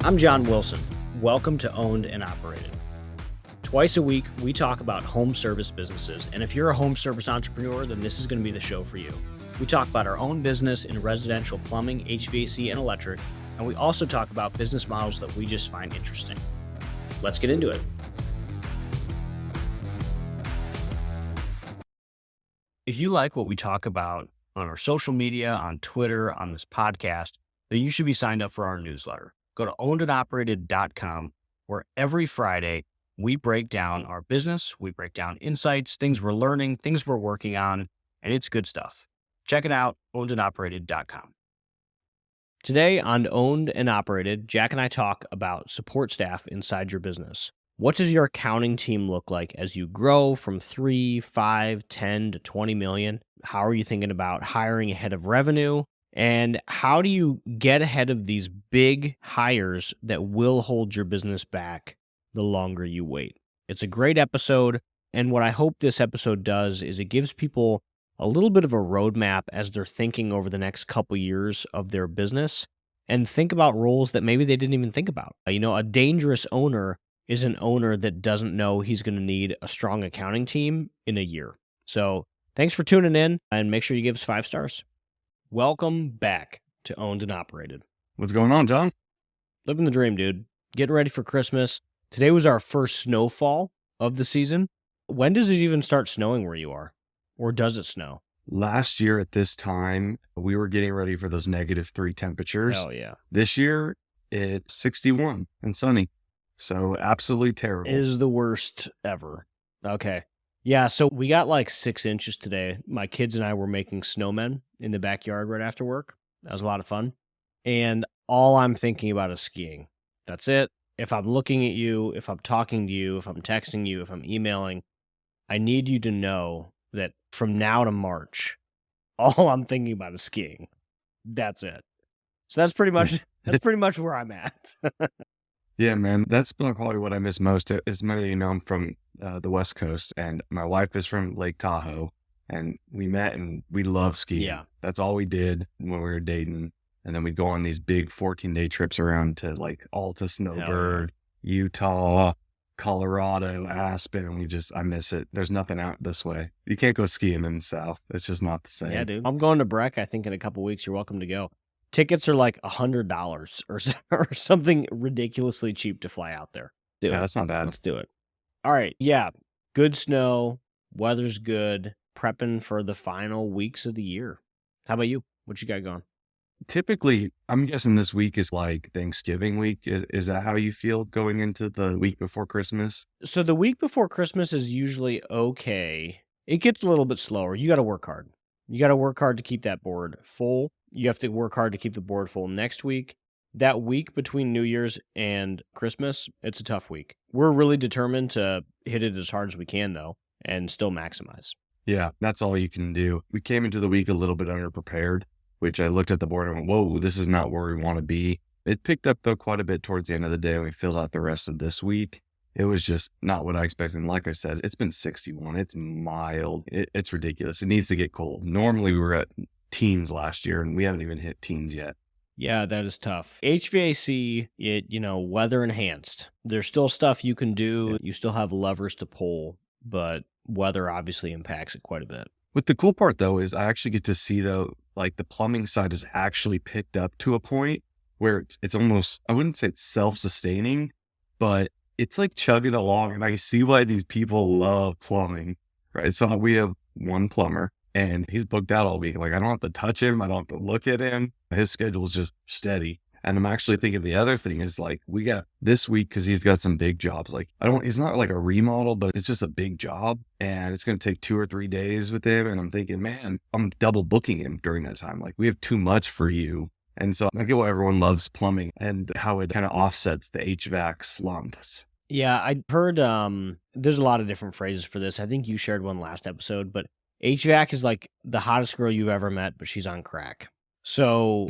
I'm John Wilson. Welcome to Owned and Operated. Twice a week, we talk about home service businesses, and if you're a home service entrepreneur, then this is going to be the show for you. We talk about our own business in residential plumbing, HVAC, and electric, and we also talk about business models that we just find interesting. Let's get into it. If you like what we talk about on our social media, on Twitter, on this podcast, then you should be signed up for our newsletter. Go to ownedandoperated.com, where every Friday we break down our business, we break down insights, things we're learning, things we're working on, and it's good stuff. Check it out, ownedandoperated.com. Today on Owned and Operated, Jack and I talk about support staff inside your business. What does your accounting team look like as you grow from 3, 5, 10 to 20 million? How are you thinking about hiring ahead of revenue? And how do you get ahead of these big hires that will hold your business back the longer you wait? It's a great episode. And what I hope this episode does is it gives people a little bit of a roadmap as they're thinking over the next couple years of their business and think about roles that maybe they didn't even think about. A dangerous owner is an owner that doesn't know he's going to need a strong accounting team in a year. So thanks for tuning in, and make sure you give us 5 stars. Welcome back to Owned and Operated. What's going on, John? Living the dream, dude. Getting ready for Christmas. Today was our first snowfall of the season. When does it even start snowing where you are? Or does it snow? Last year at this time, we were getting ready for those -3 temperatures. Hell yeah. This year, it's 61 and sunny. So absolutely terrible. Is the worst ever. Okay. Yeah, so we got like 6 inches today. My kids and I were making snowmen in the backyard right after work. That was a lot of fun. And all I'm thinking about is skiing. That's it. If I'm looking at you, if I'm talking to you, if I'm texting you, if I'm emailing, I need you to know that from now to March, all I'm thinking about is skiing. That's it. So that's pretty much where I'm at. Yeah, man, that's probably what I miss most. As many of you know, I'm from the West Coast, and my wife is from Lake Tahoe, and we met and we love skiing. Yeah. That's all we did when we were dating. And then we'd go on these big 14-day trips around to like Alta, Snowbird, Utah, Colorado, Aspen. And I miss it. There's nothing out this way. You can't go skiing in the South. It's just not the same. Yeah, dude. I'm going to Breck, I think, in a couple weeks. You're welcome to go. Tickets are like $100 or something ridiculously cheap to fly out there. That's not bad. Let's do it. All right. Yeah. Good snow. Weather's good. Prepping for the final weeks of the year. How about you? What you got going? Typically, I'm guessing this week is like Thanksgiving week. Is that how you feel going into the week before Christmas? So the week before Christmas is usually okay. It gets a little bit slower. You got to work hard. You got to work hard to keep that board full. You have to work hard to keep the board full next week. That week between New Year's and Christmas, it's a tough week. We're really determined to hit it as hard as we can, though, and still maximize. Yeah, that's all you can do. We came into the week a little bit underprepared, which I looked at the board and went, whoa, this is not where we want to be. It picked up, though, quite a bit towards the end of the day. We filled out the rest of this week. It was just not what I expected. And like I said, it's been 61. It's mild. It's ridiculous. It needs to get cold. Normally, we were at teens last year, and we haven't even hit teens yet. Yeah, that is tough. HVAC, weather enhanced. There's still stuff you can do. Yeah. You still have levers to pull, but weather obviously impacts it quite a bit. What the cool part, though, is I actually get to see, though, like the plumbing side is actually picked up to a point where it's almost, I wouldn't say it's self-sustaining, but it's like chugging along, and I see why these people love plumbing, right? So we have one plumber, and he's booked out all week. Like, I don't have to touch him. I don't have to look at him. His schedule is just steady. And I'm actually thinking the other thing is like, we got this week, because he's got some big jobs. Like, it's not like a remodel, but it's just a big job. And it's going to take 2 or 3 days with him. And I'm thinking, man, I'm double booking him during that time. Like, we have too much for you. And so I get why everyone loves plumbing and how it kind of offsets the HVAC slumps. Yeah, I heard there's a lot of different phrases for this. I think you shared one last episode, but HVAC is like the hottest girl you've ever met, but she's on crack. So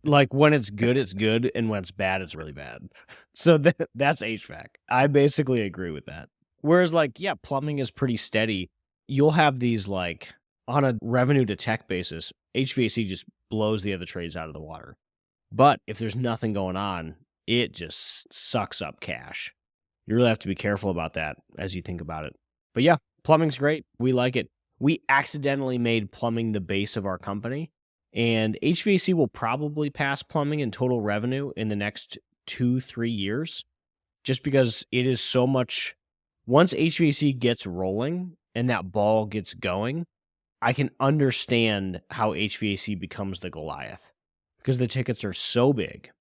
like when it's good, and when it's bad, it's really bad. So that's HVAC. I basically agree with that. Whereas like, yeah, plumbing is pretty steady. You'll have these like on a revenue to tech basis, HVAC just blows the other trades out of the water. But if there's nothing going on, it just sucks up cash. You really have to be careful about that as you think about it. But yeah, plumbing's great. We like it. We accidentally made plumbing the base of our company, and HVAC will probably pass plumbing in total revenue in the next 2-3 years, just because it is so much. Once HVAC gets rolling and that ball gets going, I can understand how HVAC becomes the Goliath because the tickets are so big.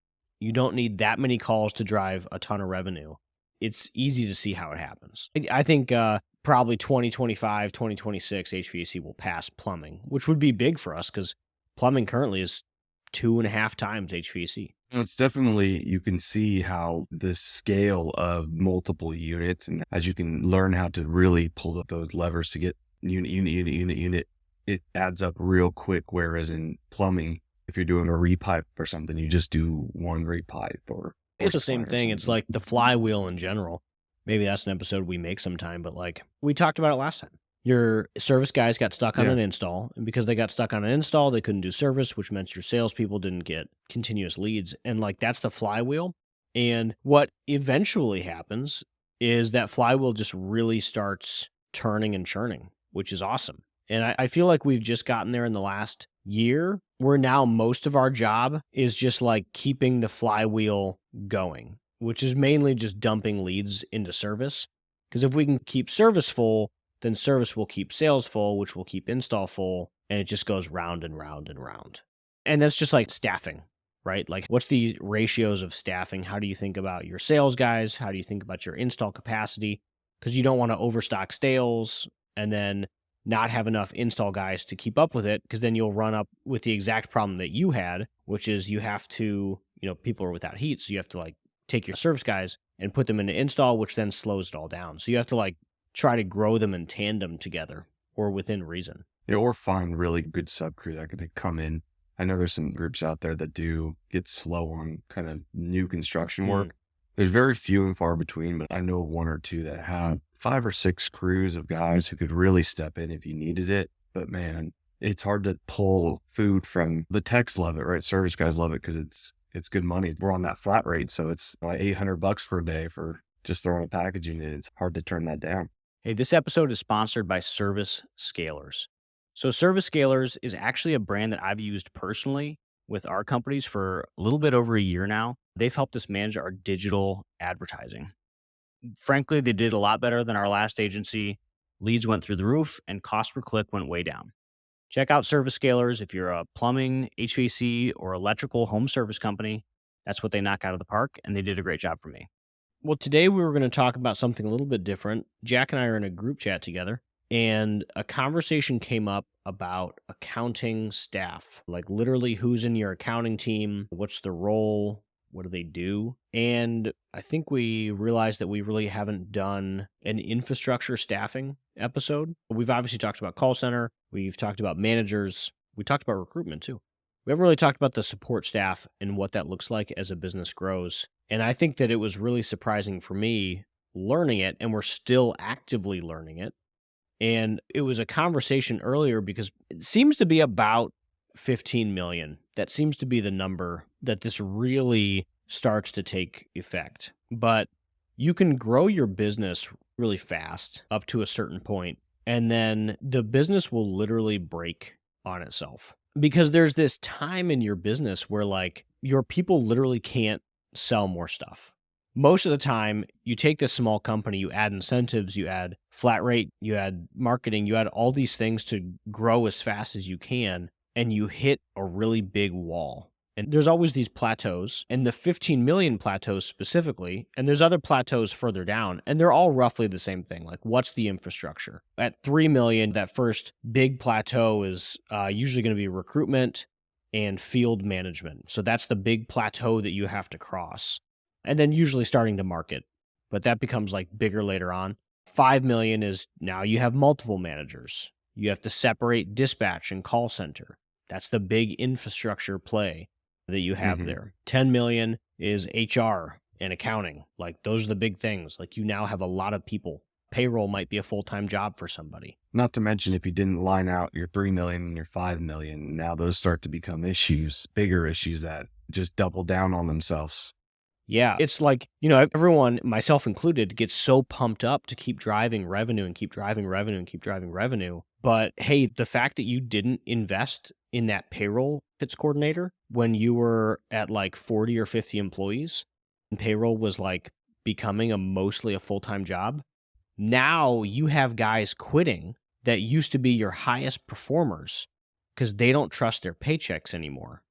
You don't need that many calls to drive a ton of revenue. It's easy to see how it happens. I think probably 2025, 2026, HVAC will pass plumbing, which would be big for us because plumbing currently is 2.5 times HVAC. It's definitely, you can see how the scale of multiple units, and as you can learn how to really pull up those levers to get unit, it adds up real quick. Whereas in plumbing, if you're doing a repipe or something, you just do one repipe or It's the same supply or thing. It's something. like the flywheel in general. Maybe that's an episode we make sometime, but like we talked about it last time. Your service guys got stuck on Yeah. an install, and because they got stuck on an install, they couldn't do service, which meant your salespeople didn't get continuous leads. And like that's the flywheel. And what eventually happens is that flywheel just really starts turning and churning, which is awesome. And I feel like we've just gotten there in the last year, where now most of our job is just like keeping the flywheel going, which is mainly just dumping leads into service. Because if we can keep service full, then service will keep sales full, which will keep install full. And it just goes round and round and round. And that's just like staffing, right? Like, what's the ratios of staffing? How do you think about your sales guys? How do you think about your install capacity? Because you don't want to overstock sales and then not have enough install guys to keep up with it, because then you'll run up with the exact problem that you had, which is you have to, people are without heat. So you have to like take your service guys and put them into install, which then slows it all down. So you have to like try to grow them in tandem together or within reason. Yeah, or find really good sub crew that could come in. I know there's some groups out there that do get slow on kind of new construction work. There's very few and far between, but I know one or two that have 5 or 6 crews of guys who could really step in if you needed it. But man, it's hard to pull food from the techs. Love it, right? Service guys love it because it's good money. We're on that flat rate, so it's like $800 for a day for just throwing a packaging in. It's hard to turn that down. Hey, this episode is sponsored by Service Scalers. So Service Scalers is actually a brand that I've used personally with our companies for a little bit over a year now. They've helped us manage our digital advertising. Frankly, they did a lot better than our last agency. Leads went through the roof and cost per click went way down. Check out Service Scalers if you're a plumbing, HVAC, or electrical home service company. That's what they knock out of the park, and they did a great job for me. Well, today we were going to talk about something a little bit different. Jack and I are in a group chat together, and a conversation came up about accounting staff, like literally who's in your accounting team, what's the role, what do they do? And I think we realized that we really haven't done an infrastructure staffing episode. We've obviously talked about call center, we've talked about managers, we talked about recruitment too. We haven't really talked about the support staff and what that looks like as a business grows. And I think that it was really surprising for me learning it, and we're still actively learning it. And it was a conversation earlier because it seems to be about 15 million. That seems to be the number that this really starts to take effect. But you can grow your business really fast up to a certain point, and then the business will literally break on itself. Because there's this time in your business where like your people literally can't sell more stuff. Most of the time, you take this small company, you add incentives, you add flat rate, you add marketing, you add all these things to grow as fast as you can, and you hit a really big wall. And there's always these plateaus, and the 15 million plateaus specifically, and there's other plateaus further down, and they're all roughly the same thing. Like, what's the infrastructure? At 3 million, that first big plateau is usually going to be recruitment and field management. So that's the big plateau that you have to cross. And then usually starting to market, but that becomes like bigger later on. 5 million is now you have multiple managers. You have to separate dispatch and call center. That's the big infrastructure play that you have there. 10 million is HR and accounting. Like those are the big things. Like you now have a lot of people. Payroll might be a full-time job for somebody. Not to mention if you didn't line out your 3 million and your 5 million, now those start to become issues, bigger issues that just double down on themselves. Yeah, it's like, everyone, myself included, gets so pumped up to keep driving revenue and keep driving revenue and keep driving revenue. But hey, the fact that you didn't invest in that payroll fits coordinator when you were at like 40 or 50 employees and payroll was like becoming mostly a full-time job. Now you have guys quitting that used to be your highest performers because they don't trust their paychecks anymore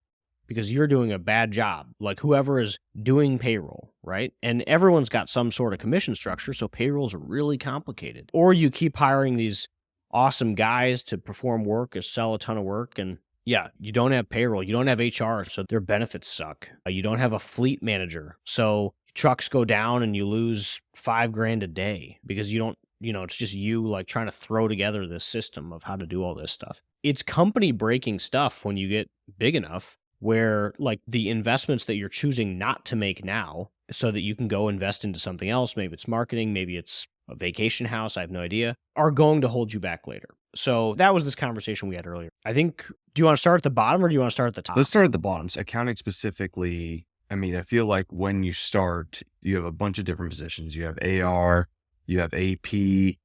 because you're doing a bad job. Like whoever is doing payroll, right? And everyone's got some sort of commission structure, so payroll's really complicated. Or you keep hiring these awesome guys to perform work or sell a ton of work, and yeah, you don't have payroll, you don't have HR, so their benefits suck. You don't have a fleet manager, so trucks go down and you lose $5,000 a day because you don't, it's just you like trying to throw together this system of how to do all this stuff. It's company breaking stuff when you get big enough where like the investments that you're choosing not to make now so that you can go invest into something else, maybe it's marketing, maybe it's a vacation house, I have no idea, are going to hold you back later. So that was this conversation we had earlier. I think, do you want to start at the bottom or do you want to start at the top? Let's start at the bottom. So accounting specifically, I mean, I feel like when you start, you have a bunch of different positions. You have AR, you have AP, you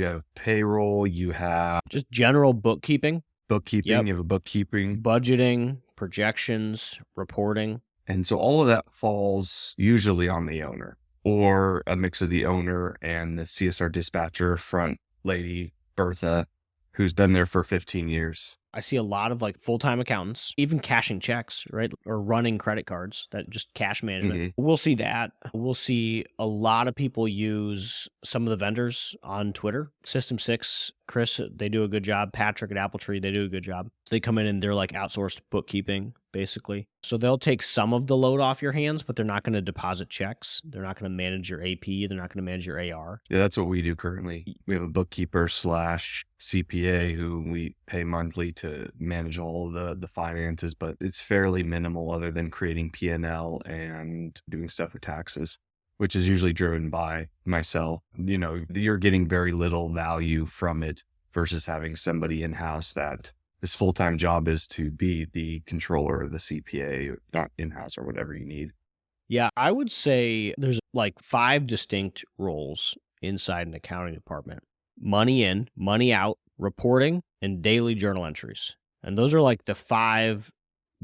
have payroll, you have just general bookkeeping. You have a bookkeeping, budgeting, projections, reporting. And so all of that falls usually on the owner or a mix of the owner and the CSR dispatcher front lady, Bertha, who's been there for 15 years. I see a lot of like full-time accountants, even cashing checks, right? Or running credit cards, that just cash management. Mm-hmm. We'll see that. We'll see a lot of people use some of the vendors on Twitter. System 6, Chris, they do a good job. Patrick at Appletree, they do a good job. They come in and they're like outsourced bookkeeping, basically. So they'll take some of the load off your hands, but they're not going to deposit checks. They're not going to manage your AP. They're not going to manage your AR. Yeah, that's what we do currently. We have a bookkeeper / CPA who we pay monthly to manage all the finances, but it's fairly minimal other than creating P&L and doing stuff with taxes, which is usually driven by myself. You're getting very little value from it versus having somebody in-house that his full-time job is to be the controller or the CPA, not in-house or whatever you need. Yeah, I would say there's like 5 distinct roles inside an accounting department. Money in, money out, reporting, and daily journal entries. And those are like the 5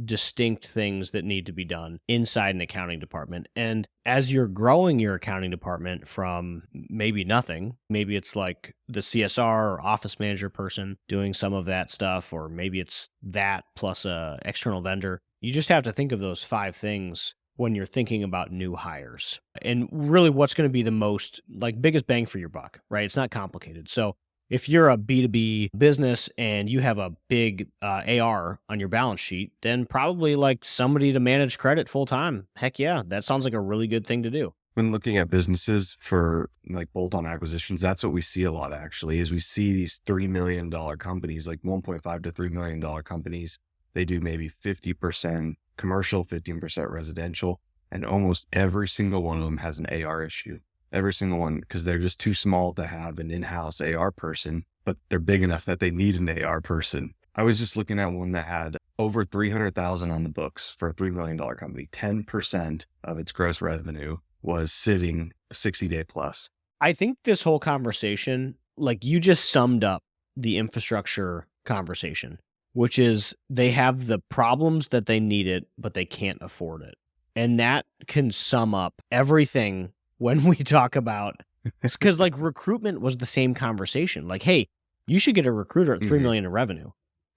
distinct things that need to be done inside an accounting department. And as you're growing your accounting department from maybe nothing, maybe it's like the CSR or office manager person doing some of that stuff, or maybe it's that plus a external vendor. You just have to think of those 5 things when you're thinking about new hires and really what's going to be the most like biggest bang for your buck, right? It's not complicated. So if you're a B2B business and you have a big AR on your balance sheet, then probably like somebody to manage credit full time. Heck yeah, that sounds like a really good thing to do. When looking at businesses for like bolt-on acquisitions, that's what we see a lot actually, is we see these $3 million companies, like $1.5 to $3 million companies. They do maybe 50% commercial, 15% residential, and almost every single one of them has an AR issue. Every single one, because they're just too small to have an in-house AR person, but they're big enough that they need an AR person. I was just looking at one that had over $300,000 on the books for a $3 million company. 10% of its gross revenue was sitting 60-day plus. I think this whole conversation, like you just summed up the infrastructure conversation, which is they have the problems that they need it, but they can't afford it. And that can sum up everything when we talk about, it's because like recruitment was the same conversation. Like, hey, you should get a recruiter at 3 million in revenue.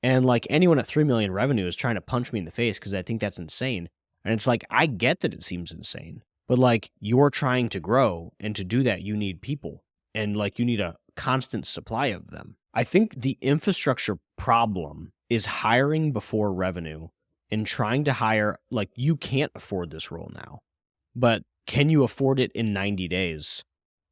And like anyone at 3 million revenue is trying to punch me in the face because I think that's insane. And it's like, I get that it seems insane, but like you're trying to grow, and to do that, you need people, and like you need a constant supply of them. I think the infrastructure problem is hiring before revenue and trying to hire, like you can't afford this role now, but can you afford it in 90 days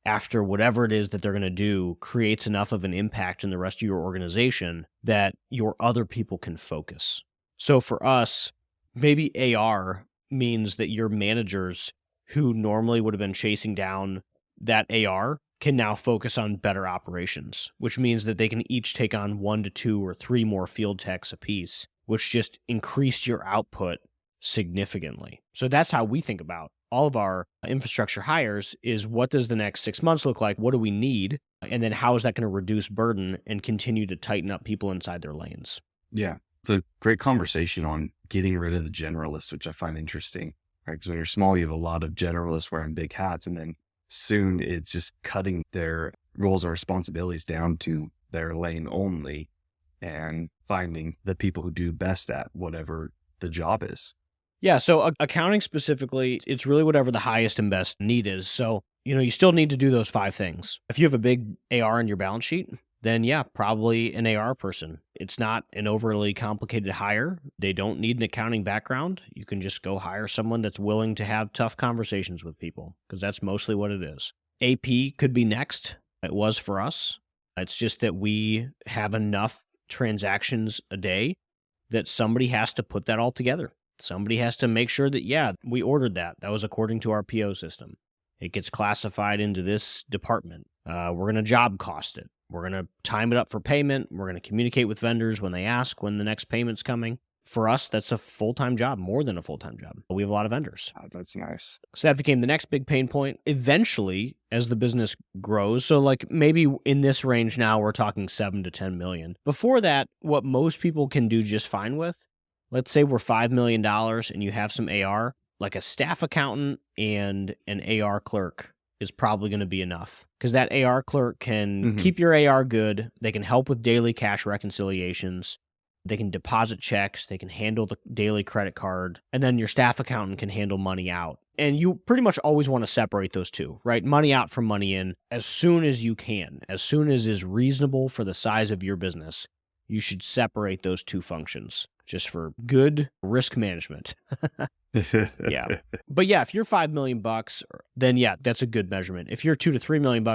after whatever it is that they're going to do creates enough of an impact in the rest of your organization that your other people can focus? So for us, maybe AR means that your managers who normally would have been chasing down that AR can now focus on better operations, which means that they can each take on 1 to 2 or 3 more field techs apiece, which just increased your output significantly. So that's how we think about all of our infrastructure hires is what does the next 6 months look like? What do we need? And then how is that going to reduce burden and continue to tighten up people inside their lanes? Yeah. It's a great conversation on getting rid of the generalists, which I find interesting, right? Because when you're small, you have a lot of generalists wearing big hats, and then soon it's just cutting their roles and responsibilities down to their lane only and finding the people who do best at whatever the job is. Yeah. So accounting specifically, it's really whatever the highest and best need is. So, you still need to do those 5 things. If you have a big AR in your balance sheet, then yeah, probably an AR person. It's not an overly complicated hire. They don't need an accounting background. You can just go hire someone that's willing to have tough conversations with people, because that's mostly what it is. AP could be next. It was for us. It's just that we have enough transactions a day that somebody has to put that all together. Somebody has to make sure that, yeah, we ordered that. That was according to our PO system. It gets classified into this department. We're going to job cost it. We're going to time it up for payment. We're going to communicate with vendors when they ask when the next payment's coming. For us, that's a full-time job, more than a full-time job. We have a lot of vendors. Oh, that's nice. So that became the next big pain point. Eventually, as the business grows, so like maybe in this range now, we're talking 7 to 10 million. Before that, what most people can do just fine with, let's say we're $5 million and you have some AR, like a staff accountant and an AR clerk is probably going to be enough, because that AR clerk can keep your AR good. They can help with daily cash reconciliations. They can deposit checks. They can handle the daily credit card. And then your staff accountant can handle money out. And you pretty much always want to separate those two, right? Money out from money in as soon as you can, as soon as is reasonable for the size of your business. You should separate those two functions just for good risk management. Yeah. But yeah, if you're $5 million, then yeah, that's a good measurement. If you're $2 to $3 million,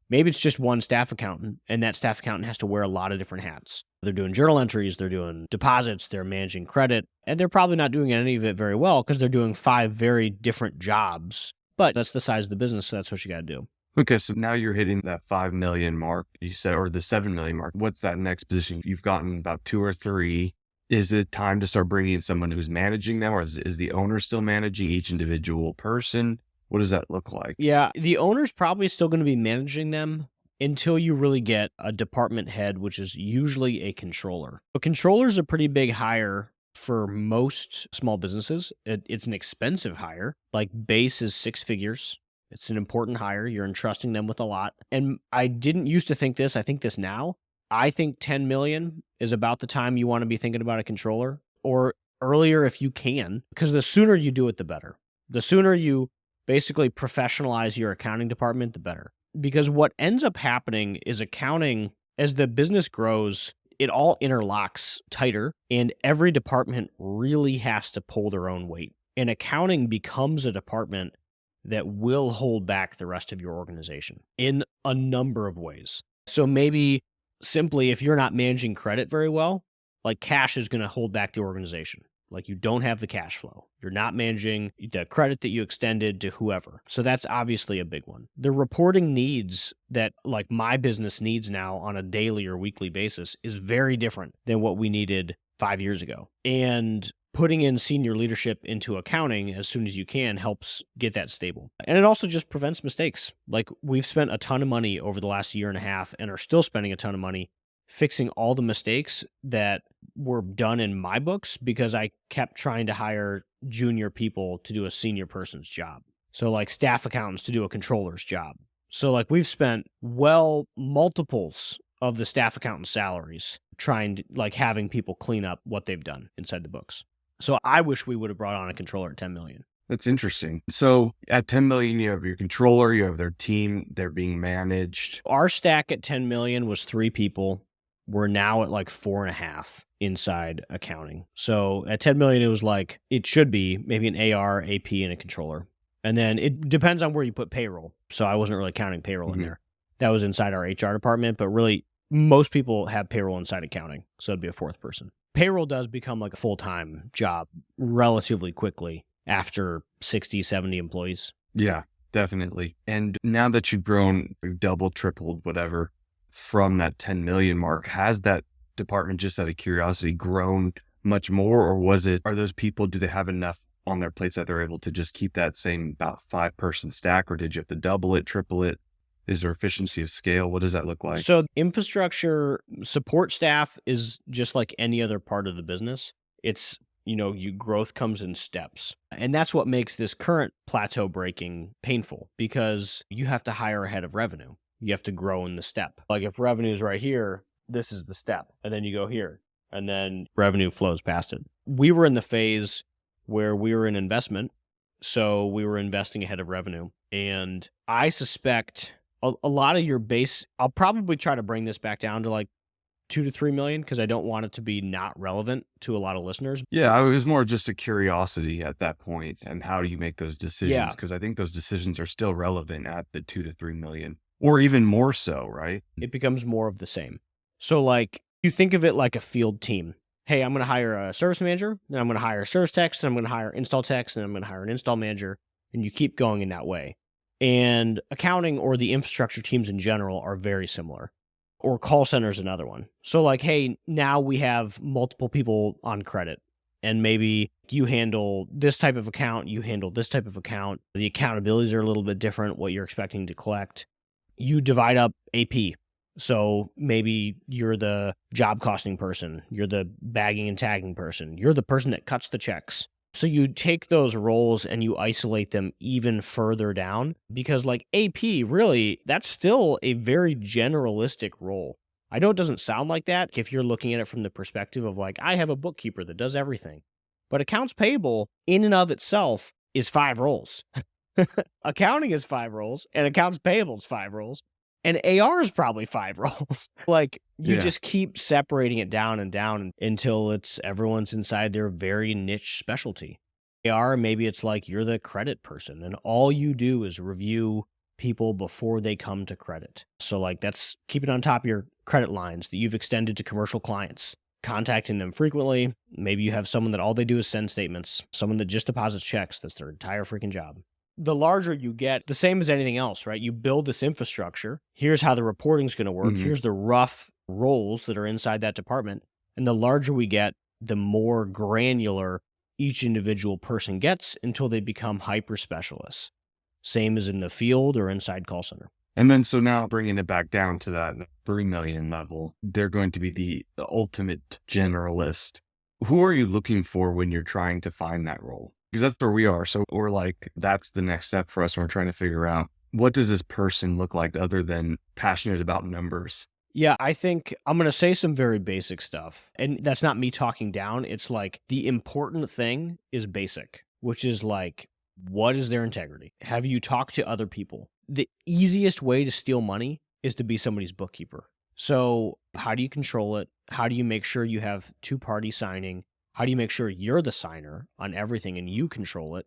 maybe it's just one staff accountant, and that staff accountant has to wear a lot of different hats. They're doing journal entries, they're doing deposits, they're managing credit, and they're probably not doing any of it very well because they're doing 5 very different jobs. But that's the size of the business, so that's what you got to do. Okay, so now you're hitting that 5 million mark, you said, or the 7 million mark. What's that next position? You've gotten about 2 or 3. Is it time to start bringing in someone who's managing them, or is the owner still managing each individual person? What does that look like? Yeah, the owner's probably still going to be managing them until you really get a department head, which is usually a controller. A controller is a pretty big hire for most small businesses. It's an expensive hire. Like base is 6 figures. It's an important hire. You're entrusting them with a lot. And I didn't used to think this. I think this now. I think 10 million is about the time you want to be thinking about a controller, or earlier if you can, because the sooner you do it, the better. The sooner you basically professionalize your accounting department, the better. Because what ends up happening is accounting, as the business grows, it all interlocks tighter, and every department really has to pull their own weight. And accounting becomes a department that will hold back the rest of your organization in a number of ways. So maybe simply, if you're not managing credit very well, like cash is going to hold back the organization. Like you don't have the cash flow. You're not managing the credit that you extended to whoever. So that's obviously a big one. The reporting needs that like my business needs now on a daily or weekly basis is very different than what we needed 5 years ago. And putting in senior leadership into accounting as soon as you can helps get that stable. And it also just prevents mistakes. Like we've spent a ton of money over the last year and a half and are still spending a ton of money fixing all the mistakes that were done in my books because I kept trying to hire junior people to do a senior person's job. So like staff accountants to do a controller's job. So like we've spent multiples of the staff accountant salaries trying to like having people clean up what they've done inside the books. So I wish we would have brought on a controller at 10 million. That's interesting. So at 10 million, you have your controller, you have their team, they're being managed. Our stack at 10 million was 3 people. We're now at like 4.5 inside accounting. So at 10 million, it was like, it should be maybe an AR, AP, and a controller. And then it depends on where you put payroll. So I wasn't really counting payroll in there. That was inside our HR department, but really most people have payroll inside accounting. So it'd be a 4th person. Payroll does become like a full-time job relatively quickly after 60, 70 employees. Yeah, definitely. And now that you've grown, doubled, tripled, whatever, from that 10 million mark, has that department, just out of curiosity, grown much more, or are those people, do they have enough on their plates that they're able to just keep that same about 5-person stack, or did you have to double it, triple it? Is there efficiency of scale? What does that look like? So infrastructure support staff is just like any other part of the business. It's, growth comes in steps. And that's what makes this current plateau breaking painful, because you have to hire ahead of revenue. You have to grow in the step. Like if revenue is right here, this is the step. And then you go here, and then revenue flows past it. We were in the phase where we were in investment. So we were investing ahead of revenue. And I suspect a lot of your base, I'll probably try to bring this back down to like 2 to 3 million, because I don't want it to be not relevant to a lot of listeners. Yeah, it was more just a curiosity at that point. And how do you make those decisions? Yeah. Because I think those decisions are still relevant at the 2 to 3 million, or even more so, right? It becomes more of the same. So like you think of it like a field team. Hey, I'm going to hire a service manager, then I'm going to hire a service techs, then I'm going to hire install techs, and I'm going to hire an install manager, and you keep going in that way. And accounting, or the infrastructure teams in general, are very similar. Or call center is another one. So like, hey, now we have multiple people on credit, and maybe you handle this type of account, you handle this type of account. The accountabilities are a little bit different, what you're expecting to collect. You divide up AP. So maybe you're the job costing person, you're the bagging and tagging person, you're the person that cuts the checks. So you take those roles and you isolate them even further down, because like AP, really, that's still a very generalistic role. I know it doesn't sound like that if you're looking at it from the perspective of like, I have a bookkeeper that does everything. But accounts payable in and of itself is 5 roles. Accounting is 5 roles, and accounts payable is 5 roles. And AR is probably 5 roles. Like you just keep separating it down and down until everyone's inside their very niche specialty. AR, maybe it's like you're the credit person, and all you do is review people before they come to credit. So like that's keeping on top of your credit lines that you've extended to commercial clients, contacting them frequently. Maybe you have someone that all they do is send statements, someone that just deposits checks. That's their entire freaking job. The larger you get, the same as anything else, right? You build this infrastructure. Here's how the reporting's going to work. Mhm. Here's the rough roles that are inside that department. And the larger we get, the more granular each individual person gets until they become hyper specialists. Same as in the field or inside call center. And then, so now bringing it back down to that 3 million level, they're going to be the ultimate generalist. Who are you looking for when you're trying to find that role? Because that's where we are. So we're like, that's the next step for us. We're trying to figure out, what does this person look like other than passionate about numbers? Yeah, I think I'm going to say some very basic stuff. And that's not me talking down. It's like the important thing is basic, which is like, what is their integrity? Have you talked to other people? The easiest way to steal money is to be somebody's bookkeeper. So how do you control it? How do you make sure you have 2-party signing? How do you make sure you're the signer on everything and you control it?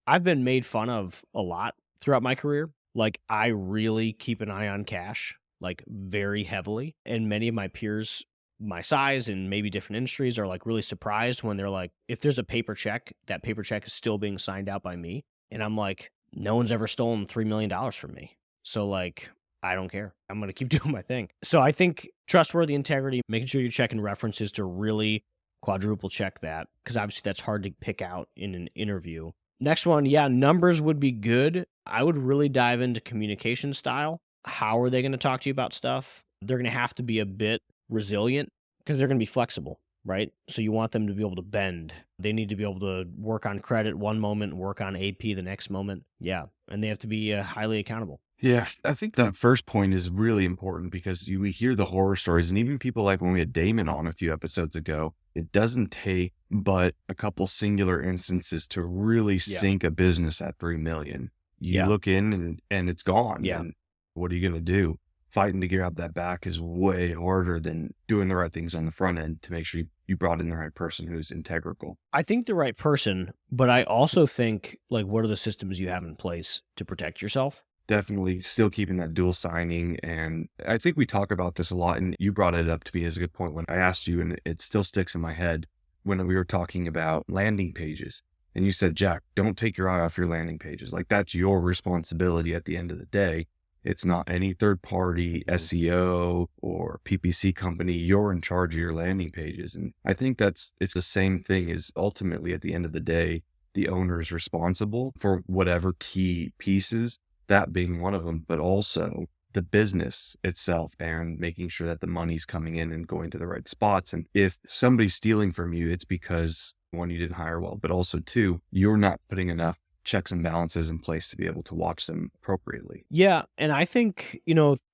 I've been made fun of a lot throughout my career. Like I really keep an eye on cash, like very heavily. And many of my peers, my size and maybe different industries, are like really surprised when they're like, if there's a paper check, that paper check is still being signed out by me. And I'm like, no one's ever stolen $3 million from me. So like, I don't care. I'm going to keep doing my thing. So I think trustworthy integrity, making sure you're checking references to really quadruple check that, because obviously that's hard to pick out in an interview. Next one, numbers would be good. I would really dive into communication style. How are they going to talk to you about stuff? They're going to have to be a bit resilient because they're going to be flexible, right? So you want them to be able to bend. They need to be able to work on credit one moment and work on AP the next moment. Yeah. And they have to be highly accountable. Yeah, I think that first point is really important, because we hear the horror stories, and even people like when we had Damon on a few episodes ago, it doesn't take but a couple singular instances to really sink a business at 3 million. You look in and it's gone. Yeah. And what are you going to do? Fighting to get out that back is way harder than doing the right things on the front end to make sure you brought in the right person who's integral. I think the right person, but I also think like, what are the systems you have in place to protect yourself? Definitely still keeping that dual signing. And I think we talk about this a lot, and you brought it up to me as a good point when I asked you, and it still sticks in my head when we were talking about landing pages. And you said, Jack, don't take your eye off your landing pages. Like that's your responsibility at the end of the day. It's not any third party SEO or PPC company. You're in charge of your landing pages. And I think it's the same thing. Is ultimately at the end of the day, the owner is responsible for whatever key pieces, that being one of them, but also the business itself and making sure that the money's coming in and going to the right spots. And if somebody's stealing from you, it's because one, you didn't hire well, but also two, you're not putting enough checks and balances in place to be able to watch them appropriately. Yeah. And I think,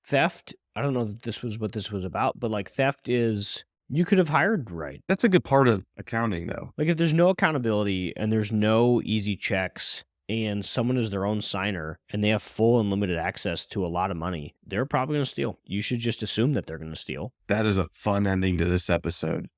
theft, I don't know that this was what this was about, but like theft is, you could have hired right. That's a good part of accounting, though. Like if there's no accountability and there's no easy checks and someone is their own signer and they have full unlimited access to a lot of money, they're probably going to steal. You should just assume that they're going to steal. That is a fun ending to this episode.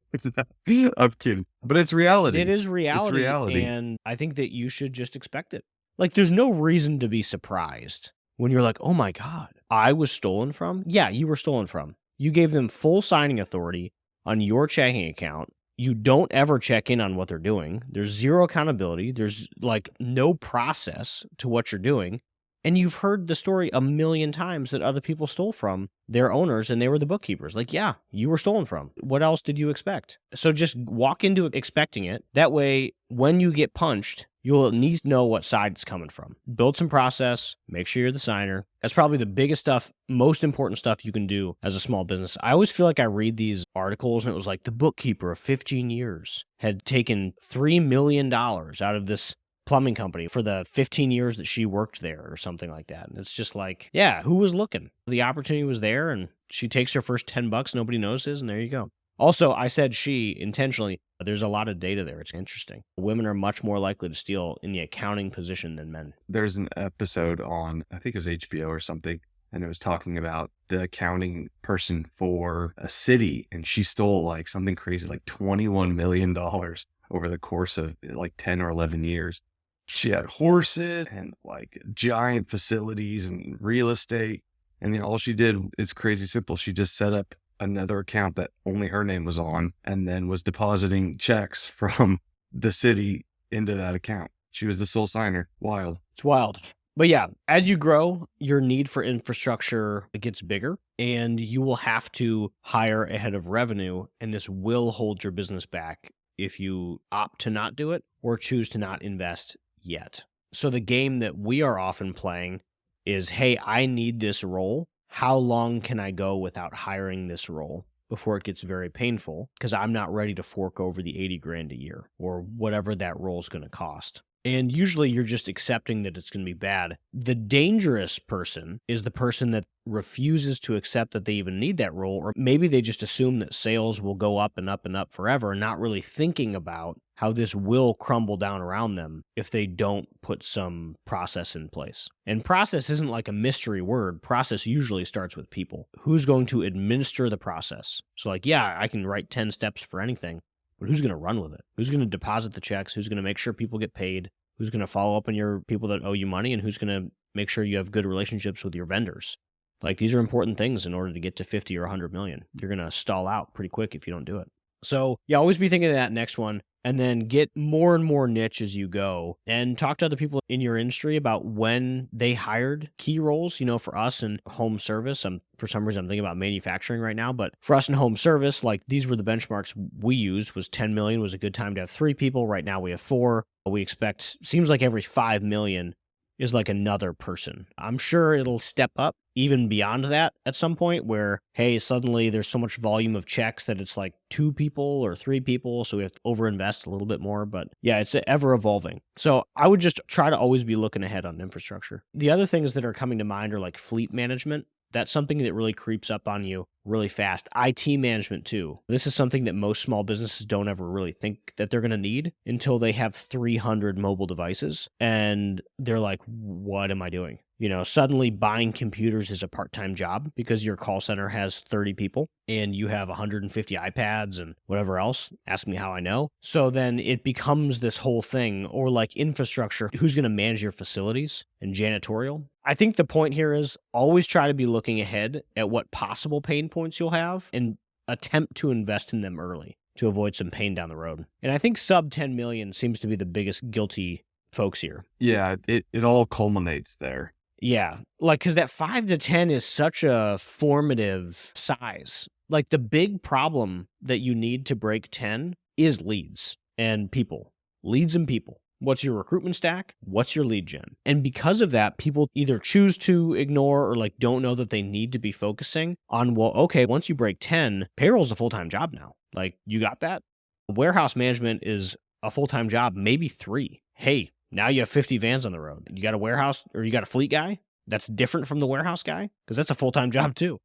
I'm kidding. But it's reality. It is reality. It's reality. And I think that you should just expect it. Like there's no reason to be surprised when you're like, oh my God, I was stolen from? Yeah, you were stolen from. You gave them full signing authority on your checking account. You don't ever check in on what they're doing. There's zero accountability. There's like no process to what you're doing. And you've heard the story a million times that other people stole from their owners and they were the bookkeepers. Like, yeah, you were stolen from. What else did you expect? So just walk into it expecting it. That way, when you get punched, you'll at least know what side it's coming from. Build some process. Make sure you're the signer. That's probably the biggest stuff, most important stuff you can do as a small business. I always feel like I read these articles and it was like the bookkeeper of 15 years had taken $3 million out of this plumbing company for the 15 years that she worked there or something like that. And it's just like, yeah, who was looking? The opportunity was there and she takes her first $10, nobody notices, and there you go. Also, I said she intentionally. There's a lot of data there. It's interesting. Women are much more likely to steal in the accounting position than men. There's an episode on, I think it was HBO or something, and it was talking about the accounting person for a city, and she stole like something crazy, like $21 million over the course of like 10 or 11 years. She had horses and like giant facilities and real estate. And all she did, it's crazy simple. She just set up another account that only her name was on and then was depositing checks from the city into that account. She was the sole signer. Wild. It's wild. But yeah, as you grow, your need for infrastructure gets bigger and you will have to hire ahead of revenue. And this will hold your business back if you opt to not do it or choose to not invest yet. So the game that we are often playing is, hey, I need this role. How long can I go without hiring this role before it gets very painful? Because I'm not ready to fork over the 80 grand a year or whatever that role is going to cost. And usually you're just accepting that it's going to be bad. The dangerous person is the person that refuses to accept that they even need that role, or maybe they just assume that sales will go up and up and up forever, not really thinking about how this will crumble down around them if they don't put some process in place. And process isn't like a mystery word. Process usually starts with people. Who's going to administer the process? So like, yeah, I can write 10 steps for anything. But who's going to run with it? Who's going to deposit the checks? Who's going to make sure people get paid? Who's going to follow up on your people that owe you money? And who's going to make sure you have good relationships with your vendors? Like these are important things in order to get to 50 or 100 million. You're going to stall out pretty quick if you don't do it. So yeah, always be thinking of that next one. And then get more and more niche as you go and talk to other people in your industry about when they hired key roles. For us in home service, for some reason I'm thinking about manufacturing right now, but for us in home service, like these were the benchmarks we used. Was 10 million was a good time to have 3 people. Right now we have 4. We expect, seems like every 5 million is like another person. I'm sure it'll step up even beyond that at some point where, hey, suddenly there's so much volume of checks that it's like 2 people or 3 people. So we have to overinvest a little bit more. But yeah, it's ever evolving. So I would just try to always be looking ahead on infrastructure. The other things that are coming to mind are like fleet management. That's something that really creeps up on you really fast. IT management too. This is something that most small businesses don't ever really think that they're going to need until they have 300 mobile devices. And they're like, what am I doing? Suddenly buying computers is a part-time job because your call center has 30 people and you have 150 iPads and whatever else. Ask me how I know. So then it becomes this whole thing, or like infrastructure. Who's going to manage your facilities and janitorial? I think the point here is always try to be looking ahead at what possible pain points you'll have and attempt to invest in them early to avoid some pain down the road. And I think sub 10 million seems to be the biggest guilty folks here. Yeah, it all culminates there. Yeah. Like, cause that 5 to 10 is such a formative size. Like the big problem that you need to break 10 is leads and people. Leads and people. What's your recruitment stack? What's your lead gen? And because of that, people either choose to ignore or like don't know that they need to be focusing on, well, okay, once you break 10, payroll's a full-time job now. Like, you got that? Warehouse management is a full-time job, maybe 3. Hey, now you have 50 vans on the road. You got a warehouse or you got a fleet guy that's different from the warehouse guy, because that's a full-time job too.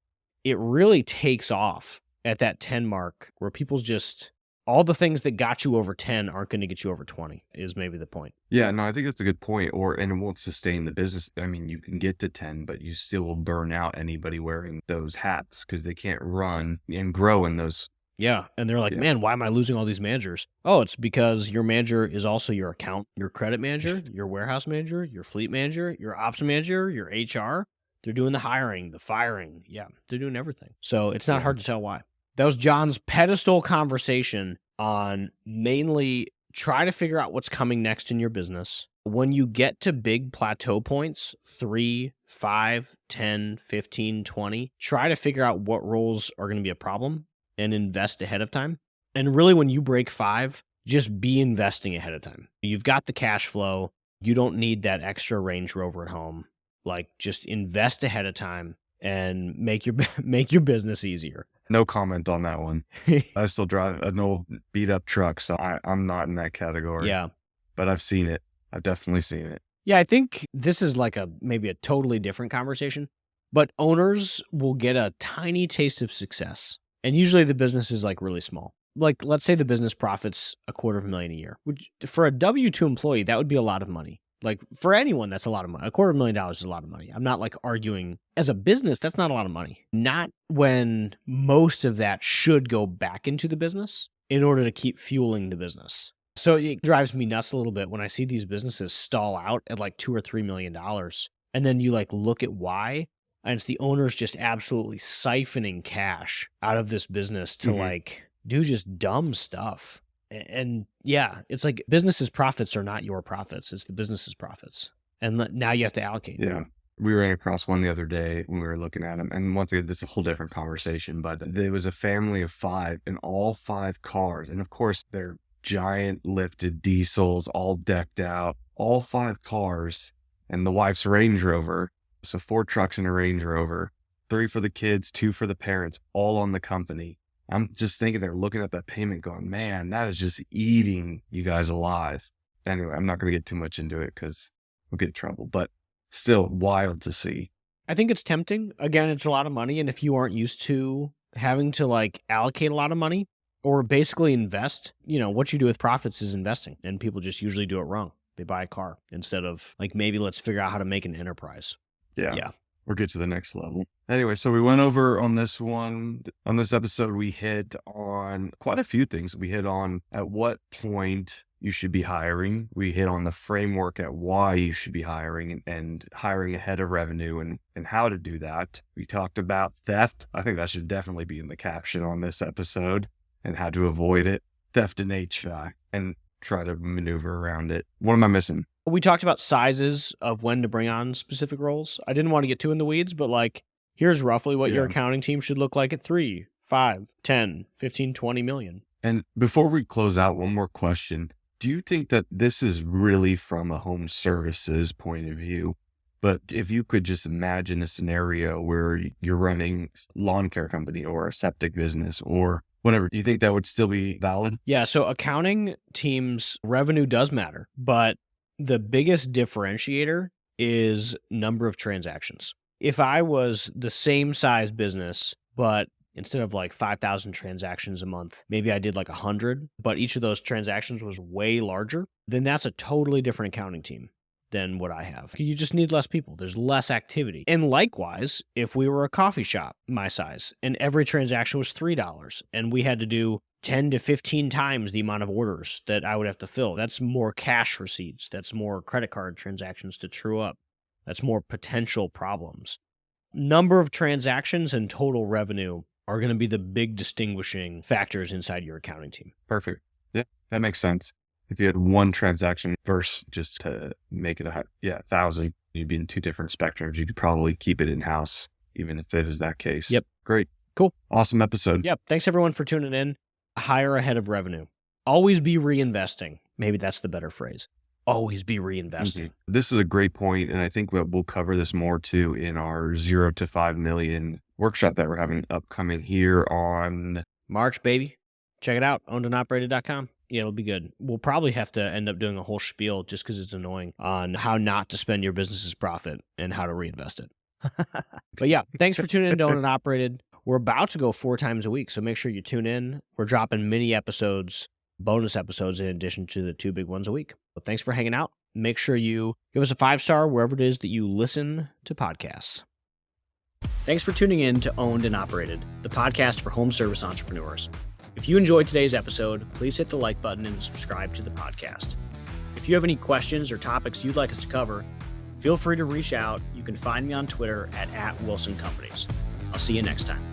It really takes off at that 10 mark where people's just, all the things that got you over 10 aren't going to get you over 20 is maybe the point. Yeah, no, I think that's a good point. And it won't sustain the business. I mean, you can get to 10, but you still will burn out anybody wearing those hats because they can't run and grow in those. Yeah. And they're like, Yeah. man, why am I losing all these managers? Oh, it's because your manager is also your account, your credit manager, your warehouse manager, your fleet manager, your ops manager, your HR. They're doing the hiring, the firing. Yeah, they're doing everything. So it's not Yeah. hard to tell why. That was John's pedestal conversation on mainly try to figure out what's coming next in your business. When you get to big plateau points, 3, 5, 10, 15, 20, try to figure out what roles are going to be a problem and invest ahead of time. And really, when you break 5, just be investing ahead of time. You've got the cash flow. You don't need that extra Range Rover at home. Like, just invest ahead of time and make your business easier. No comment on that one. I still drive an old beat up truck, so I'm not in that category. Yeah. But I've seen it. I've definitely seen it. Yeah, I think this is like maybe a totally different conversation, but owners will get a tiny taste of success. And usually the business is like really small. Like, let's say the business profits $250,000 a year, which for a W-2 employee, that would be a lot of money. Like, for anyone, that's a lot of money. $250,000 is a lot of money. I'm not like arguing. As a business, that's not a lot of money. Not when most of that should go back into the business in order to keep fueling the business. So it drives me nuts a little bit when I see these businesses stall out at like $2 or $3 million. And then you like look at why, and it's the owners just absolutely siphoning cash out of this business to like do just dumb stuff. And yeah, it's like business's profits are not your profits. It's the business's profits. And now you have to allocate. Yeah. We ran across one the other day when we were looking at them. And once again, this is a whole different conversation, but there was a family of 5 and all 5 cars. And of course, they're giant lifted diesels, all decked out, all 5 cars, and the wife's Range Rover. So 4 trucks and a Range Rover, 3 for the kids, 2 for the parents, all on the company. I'm just thinking they're looking at that payment going, man, that is just eating you guys alive. Anyway, I'm not going to get too much into it because we'll get in trouble, but still wild to see. I think it's tempting. Again, it's a lot of money. And if you aren't used to having to like allocate a lot of money or basically invest, what you do with profits is investing. And people just usually do it wrong. They buy a car instead of like, maybe let's figure out how to make an enterprise. Yeah. Or get to the next level. Anyway, so we went over on this one. On this episode, we hit on quite a few things. We hit on at what point you should be hiring. We hit on the framework at why you should be hiring and hiring ahead of revenue and how to do that. We talked about theft. I think that should definitely be in the caption on this episode and how to avoid it. Theft in HVAC and try to maneuver around it. What am I missing? We talked about sizes of when to bring on specific roles. I didn't want to get too in the weeds, but like, here's roughly what your accounting team should look like at 3, 5, 10, 15, 20 million. And before we close out, one more question. Do you think that this is really from a home services point of view? But if you could just imagine a scenario where you're running a lawn care company or a septic business or whatever, do you think that would still be valid? Yeah. So accounting teams' revenue does matter, but the biggest differentiator is number of transactions. If I was the same size business, but instead of like 5,000 transactions a month, maybe I did like 100, but each of those transactions was way larger, then that's a totally different accounting team than what I have. You just need less people. There's less activity. And likewise, if we were a coffee shop my size and every transaction was $3 and we had to do 10 to 15 times the amount of orders that I would have to fill, that's more cash receipts. That's more credit card transactions to true up. That's more potential problems. Number of transactions and total revenue are going to be the big distinguishing factors inside your accounting team. Perfect. Yeah, that makes sense. If you had one transaction versus just to make it 1,000. You'd be in two different spectrums. You could probably keep it in-house, even if it is that case. Yep. Great. Cool. Awesome episode. Yep. Thanks everyone for tuning in. Hire ahead of revenue. Always be reinvesting. Maybe that's the better phrase. Always be reinvesting. Mm-hmm. This is a great point, and I think we'll cover this more too in our 0 to 5 million workshop that we're having upcoming here on March, baby. Check it out, ownedandoperated.com. Yeah, it'll be good. We'll probably have to end up doing a whole spiel just because it's annoying on how not to spend your business's profit and how to reinvest it. But yeah, thanks for tuning in to Owned and Operated. We're about to go 4 times a week, so make sure you tune in. We're dropping mini episodes, bonus episodes in addition to the 2 big ones a week. But thanks for hanging out. Make sure you give us a 5-star wherever it is that you listen to podcasts. Thanks for tuning in to Owned and Operated, the podcast for home service entrepreneurs. If you enjoyed today's episode, please hit the like button and subscribe to the podcast. If you have any questions or topics you'd like us to cover, feel free to reach out. You can find me on Twitter at @WilsonCompanies. I'll see you next time.